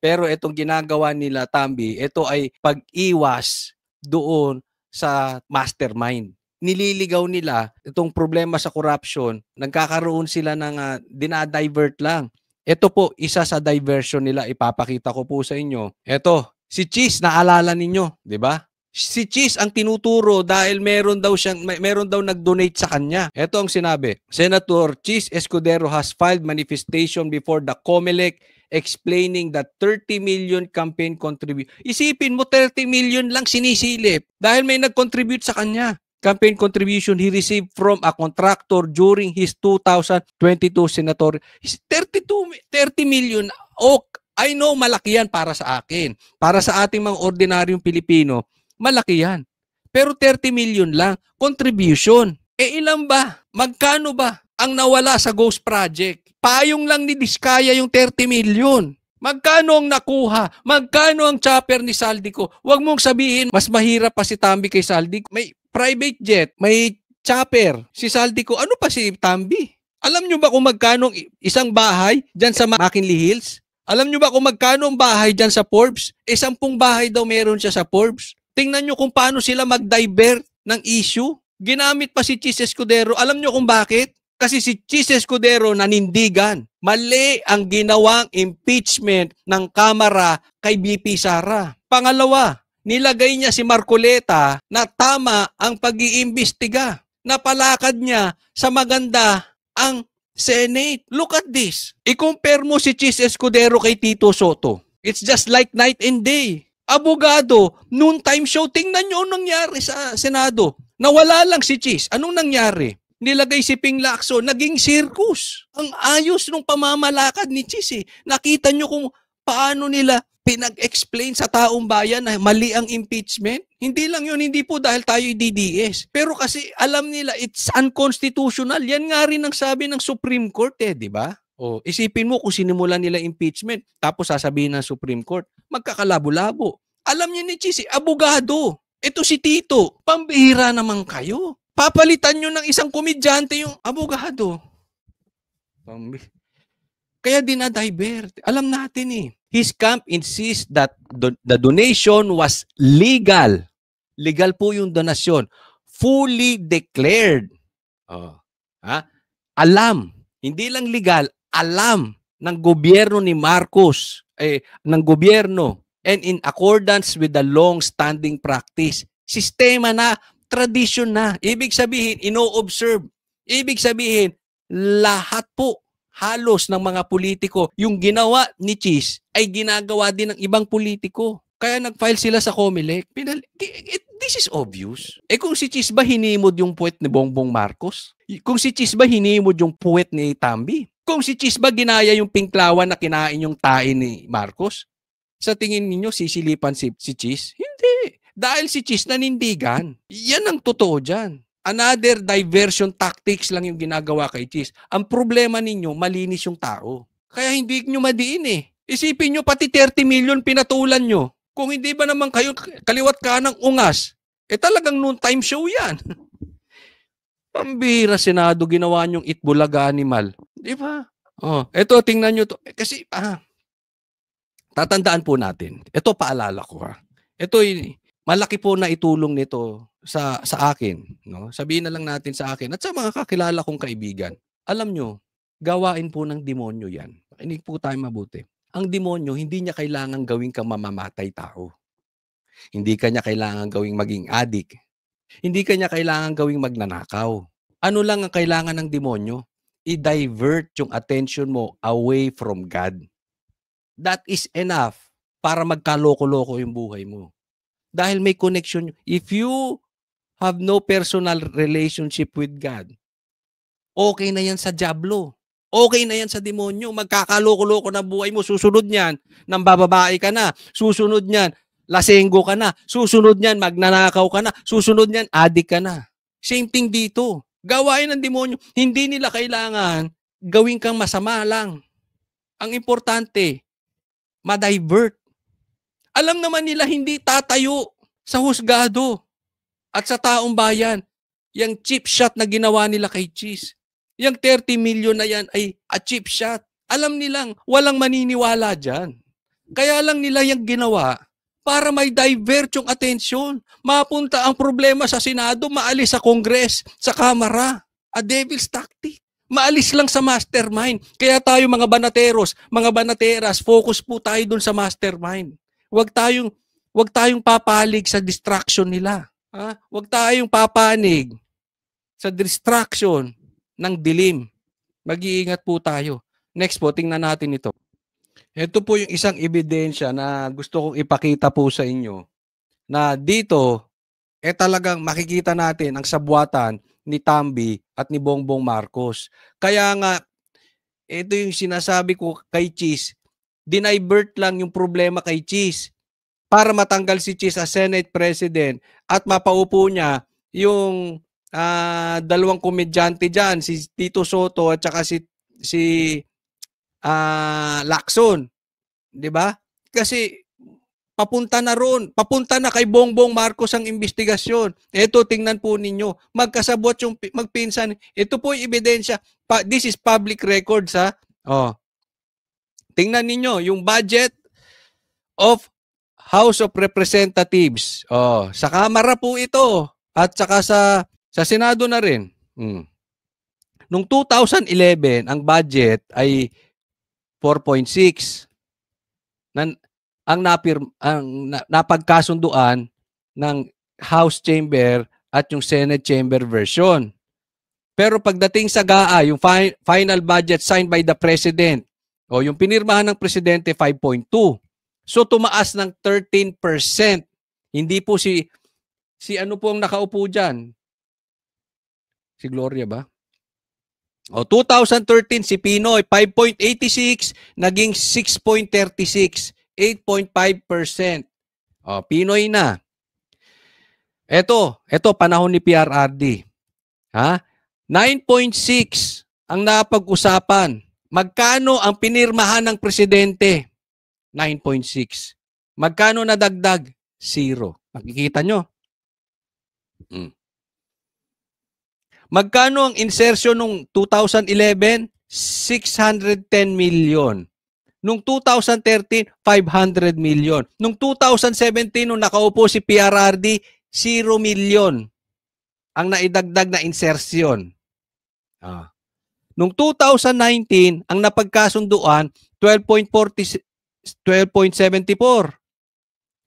Pero itong ginagawa nila, Tambi, ito ay pag-iwas doon sa mastermind. Nililigaw nila itong problema sa corruption, nagkakaroon sila ng dinadivert lang. Ito po, isa sa diversion nila, ipapakita ko po sa inyo. Ito, si Cheese, naalala ninyo, di ba? Si Cheese ang tinuturo dahil meron daw nag-donate sa kanya. Ito ang sinabi, Senator Cheese Escudero has filed manifestation before the COMELEC explaining that 30 million campaign contribution. Isipin mo, 30 million lang sinisilip dahil may nag-contribute sa kanya. Campaign contribution he received from a contractor during his 2022 senatorial. 30 million. Oh, I know malaki yan para sa akin. Para sa ating mga ordinaryong Pilipino, malaki yan. Pero 30 million lang, contribution. Ilan ba? Magkano ba ang nawala sa Ghost Project? Payong lang ni Diskaya yung 30 million. Magkano ang nakuha? Magkano ang chopper ni Saldico? Huwag mong sabihin, mas mahirap pa si Tambi kay Saldico. May private jet, may chopper. Si Saldico, ano pa si Tambi? Alam nyo ba kung magkano isang bahay dyan sa McKinley Hills? Alam nyo ba kung magkano ang bahay dyan sa Forbes? 10 bahay daw meron siya sa Forbes. Tingnan nyo kung paano sila mag-divert ng issue. Ginamit pa si Cheese Escudero. Alam nyo kung bakit? Kasi si Cheese Escudero nanindigan. Mali ang ginawang impeachment ng Kamara kay BP Sara. Pangalawa, nilagay niya si Marcoleta na tama ang pag-iimbestiga. Napalakad niya sa maganda ang Senate. Look at this. I-compare mo si Cheese Escudero kay Tito Soto. It's just like night and day. Abogado, noontime show. Tingnan nyo anong nangyari sa Senado. Nawala lang si Cheese. Anong nangyari? Nilagay si Ping Lacson, naging circus. Ang ayos ng pamamalakad ni Cheese. Nakita nyo kung paano nila pinag-explain sa taong bayan na mali ang impeachment. Hindi lang yun, hindi po dahil tayo DDS. Pero kasi alam nila it's unconstitutional. Yan nga rin ang sabi ng Supreme Court di ba? O, isipin mo kung sinimulan nila impeachment, tapos sasabihin ng Supreme Court, magkakalabo-labo. Alam niyo ni Cheese, abogado. Ito si Tito, pambihira naman kayo. Papalitan nyo ng isang komedyante yung abogado. Kaya dinadivert. Alam natin His camp insists that the donation was legal. Legal po yung donasyon. Fully declared. Alam. Hindi lang legal, alam ng gobyerno ni Marcos, ng gobyerno, and in accordance with the long-standing practice. Sistema na, tradition na. Ibig sabihin, ino-observe. Ibig sabihin, lahat po, halos ng mga politiko, yung ginawa ni Cheese ay ginagawa din ng ibang politiko. Kaya nag-file sila sa COMELEC. This is obvious. Kung si Cheese ba hinimod yung puwet ni Bongbong Marcos? Kung si Cheese ba hinimod yung puwet ni Tambi? Kung si Cheese ba ginaya yung pinklawan na kinain yung tae ni Marcos? Sa tingin niyo sisilipan si Cheese? Hindi. Dahil si Cheese nanindigan. Yan ang totoo dyan. Another diversion tactics lang yung ginagawa kay Cheese. Ang problema ninyo, malinis yung tao. Kaya hindi nyo madiin Isipin nyo, pati 30 million pinatulan nyo. Kung hindi ba naman kayo kaliwat kanang ungas, talagang noontime show yan. Pambira, Senado, ginawa nyong itbulaga animal. Di ba? Ito, tingnan nyo to. Kasi, tatandaan po natin. Ito, paalala ko Ito, malaki po na itulong nito sa akin. No? Sabihin na lang natin sa akin at sa mga kakilala kong kaibigan. Alam nyo, gawain po ng demonyo yan. Makinig po tayo mabuti. Ang demonyo, hindi niya kailangan gawing kang mamamatay tao. Hindi kanya kailangan gawing maging adik. Hindi kanya kailangan gawing magnanakaw. Ano lang ang kailangan ng demonyo? I-divert yung attention mo away from God. That is enough para magkaloko-loko yung buhay mo. Dahil may connection. If you have no personal relationship with God, okay na yan sa dyablo. Okay na yan sa demonyo. Magkakaloko-loko na buhay mo. Susunod niyan, nambababae ka na. Susunod niyan, lasenggo ka na. Susunod niyan, magnanakaw ka na. Susunod niyan, adik ka na. Same thing dito. Gawain ng demonyo. Hindi nila kailangan gawin kang masama lang. Ang importante, ma-divert. Alam naman nila hindi tatayo sa husgado at sa taong bayan. Yang cheap shot na ginawa nila kay Cheese. Yang 30 million na yan ay a cheap shot. Alam nilang walang maniniwala dyan. Kaya lang nila yung ginawa para may divert yung atensyon. Mapunta ang problema sa Senado, maalis sa Congress, sa Kamara. A devil's tactic. Maalis lang sa mastermind. Kaya tayo mga banateros, mga banateras, focus po tayo dun sa mastermind. Wag tayong papalig sa distraction nila. Ha? Wag tayong papanig sa distraction ng dilim. Mag-iingat po tayo. Next po, tingnan natin ito. Ito po yung isang ebidensya na gusto kong ipakita po sa inyo na dito, talagang makikita natin ang sabwatan ni Tamby at ni Bongbong Marcos. Kaya nga, ito yung sinasabi ko kay Cheese, dinivert lang yung problema kay Cheese para matanggal si Cheese as Senate President at mapaupo niya yung dalawang komedyante dyan, si Tito Soto at saka si Lacson. 'Di ba? Kasi papunta na ron, papunta na kay Bongbong Marcos ang investigasyon. Ito, tingnan po ninyo, magkasabot yung magpinsan. Ito po yung ebidensya. This is public records, ha? Oh. Tingnan ninyo, yung budget of House of Representatives. Oh, sa Kamara po ito at saka sa Senado na rin. Noong 2011, ang budget ay 4.6. Ang napagkasunduan ng House Chamber at yung Senate Chamber version. Pero pagdating sa GAA, yung final budget signed by the President, o yung pinirmahan ng Presidente, 5.2. So tumaas ng 13%. Hindi po si ano po ang nakaupo dyan? Si Gloria ba? O 2013 si Pinoy, 5.86, naging 6.36. 8.5%. O, Pinoy na. Ito panahon ni PRRD. Ha? 9.6 ang napag-usapan. Magkano ang pinirmahan ng presidente? 9.6. Magkano nadagdag? 0. Makikita nyo. Magkano ang insertion nung 2011? 610 million. Nung 2013, 500 million. Nung 2017, nung nakaupo si PRRD, 0 million ang naidagdag na insertion. Nung 2019, ang napagkasunduan, 12.74.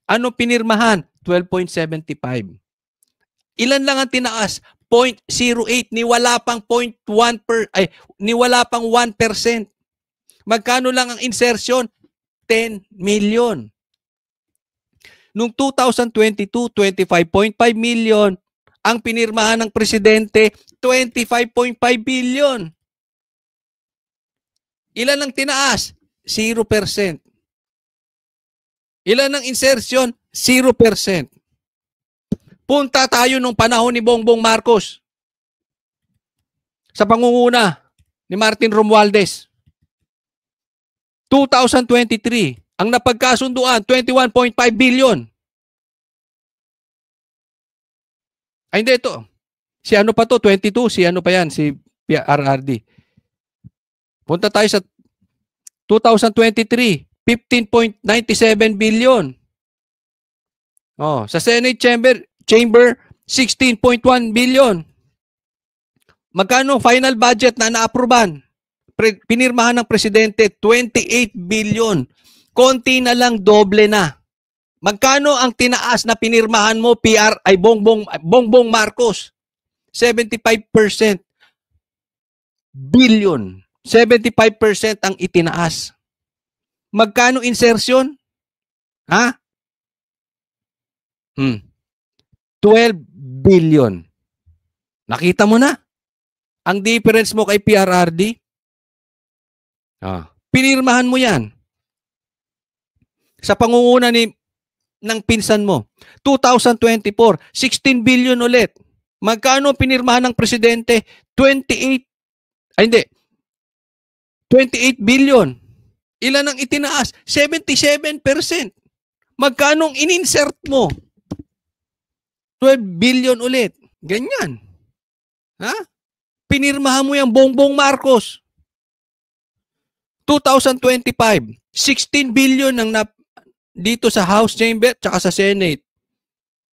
Ano pinirmahan? 12.75. Ilan lang ang tinaas? 0.08, niwala pang 1%. Magkano lang ang insertion? 10 million. Noong 2022, 25.5 million. Ang pinirmahan ng presidente, 25.5 billion. Ilan ang tinaas? 0%. Ilan ang insertion? 0%. Punta tayo nung panahon ni Bongbong Marcos sa pangunguna ni Martin Romualdez. 2023, ang napagkasunduan, 21.5 billion. Ay, hindi ito. Si ano pa to? 22. Si ano pa yan? Si PRRD. Punta tayo sa 2023, 15.97 billion. Oh, sa Senate Chamber, 16.1 billion. Magkano final budget na naaproban? Pinirmahan ng presidente, 28 billion. Konti na lang, doble na. Magkano ang tinaas na pinirmahan mo, Bongbong Marcos? 75%. Billion. 75% ang itinaas. Magkano insertion? Ha? 12 billion. Nakita mo na? Ang difference mo kay PRRD? Pinirmahan mo yan. Sa pangunguna ng pinsan mo. 2024, 16 billion ulit. Magkano pinirmahan ng presidente? 28 billion. Ilan ang itinaas? 77%. Magkano ang in-insert mo? 12 billion ulit. Ganyan. Ha? Pinirmahan mo yung Bongbong Marcos. 2025, 16 billion ang dito sa House Chamber tsaka sa Senate.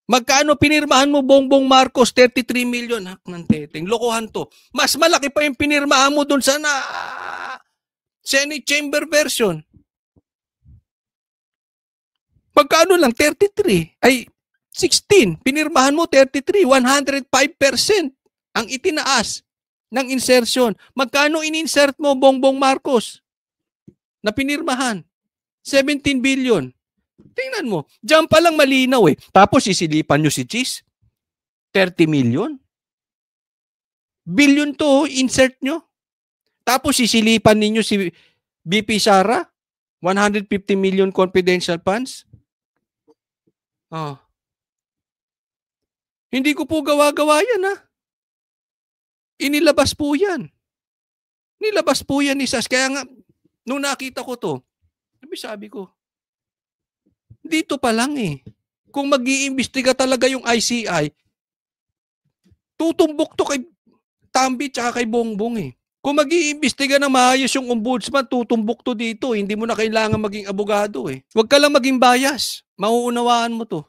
Magkano pinirmahan mo, Bongbong Marcos? 33 million. Hak ng teteng. Lokohan to. Mas malaki pa yung pinirmahan mo dun sa Senate Chamber version. Magkano lang? 33. Ay, 16. Pinirmahan mo 33. 105% ang itinaas ng insertion. Magkano in-insert mo, Bongbong Marcos? Na pinirmahan? 17 billion. Tingnan mo. Diyan pa lang malinaw eh. Tapos sisilipan nyo si Cheese. 30 million. Billion to, insert nyo. Tapos sisilipan ninyo si BP Sara. 150 million confidential funds. Oh. Hindi ko po gawa-gawa yan ha. Inilabas po yan. Nilabas po yan ni Sas. Kaya nga, nung nakita ko to, sabi ko, dito pa lang eh. Kung mag-iimbestiga talaga yung ICI, tutumbok to kay Tambi tsaka kay Bongbong eh. Kung mag-iimbestiga ng maayos yung ombudsman, tutumbok to dito. Hindi mo na kailangan maging abogado eh. Huwag ka lang maging bias. Mauunawaan mo to.